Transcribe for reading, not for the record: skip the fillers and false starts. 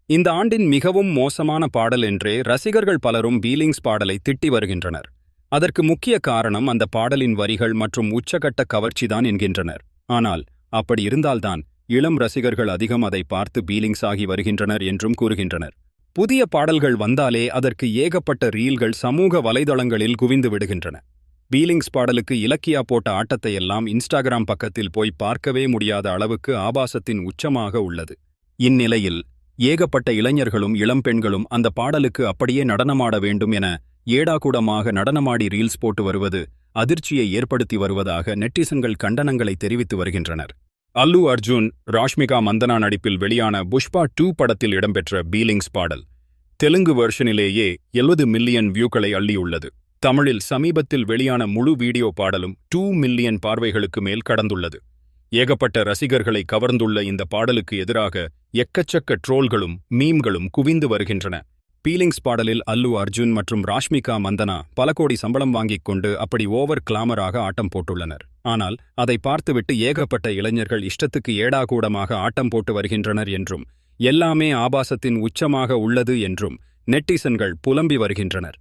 இந்த ஆண்டின் மிகவும் மோசமான பாடல் என்றே ரசிகர்கள் பலரும் பீலிங்ஸ் பாடலை திட்டி வருகின்றனர். அதற்கு முக்கிய காரணம் அந்த பாடலின் வரிகள் மற்றும் உச்சகட்ட கவர்ச்சிதான் என்கின்றனர். ஆனால் அப்படி இருந்தால்தான் இளம் ரசிகர்கள் அதிகம் அதை பார்த்து பீலிங்ஸ் ஆகி வருகின்றனர் என்றும் கூறுகின்றனர். புதிய பாடல்கள் வந்தாலே அதற்கு ஏகப்பட்ட ரீல்கள் சமூக வலைதளங்களில் குவிந்து விடுகின்றன. பீலிங்ஸ் பாடலுக்கு இலக்கியா போட்ட ஆட்டத்தையெல்லாம் இன்ஸ்டாகிராம் பக்கத்தில் போய் பார்க்கவே முடியாத அளவுக்கு ஆபாசத்தின் உச்சமாக உள்ளது. இந்நிலையில் ஏகப்பட்ட இளைஞர்களும் இளம்பெண்களும் அந்த பாடலுக்கு அப்படியே நடனமாட வேண்டும் என ஏடாகூடமாக நடனமாடி ரீல்ஸ் போட்டு வருவது அதிர்ச்சியை ஏற்படுத்தி வருவதாக நெட்டிசன்கள் கண்டனங்களை தெரிவித்து வருகின்றனர். அல்லு அர்ஜுன், ராஷ்மிகா மந்தனா நடிப்பில் வெளியான புஷ்பா 2 படத்தில் இடம்பெற்ற பீலிங்ஸ் பாடல் தெலுங்கு வெர்ஷனிலேயே 70 மில்லியன் வியூக்களை அள்ளியுள்ளது. தமிழில் சமீபத்தில் வெளியான முழு வீடியோ பாடலும் 2 மில்லியன் பார்வைகளுக்கு மேல் கடந்துள்ளது. ஏகப்பட்ட ரசிகர்களை கவர்ந்துள்ள இந்த பாடலுக்கு எதிராக எக்கச்சக்க ட்ரோல்களும் மீம்களும் குவிந்து வருகின்றன. பீலிங்ஸ் பாடலில் அல்லு அர்ஜுன் மற்றும் ராஷ்மிகா மந்தனா பல கோடி சம்பளம் வாங்கிக் கொண்டு அப்படி ஓவர் கிளாமராக ஆட்டம் போட்டுள்ளனர். ஆனால் அதை பார்த்துவிட்டு ஏகப்பட்ட இளைஞர்கள் இஷ்டத்துக்கு ஏடாகூடமாக ஆட்டம் போட்டு வருகின்றனர் என்றும் எல்லாமே ஆபாசத்தின் உச்சமாக உள்ளது என்றும் நெட்டிசன்கள் புலம்பி வருகின்றனர்.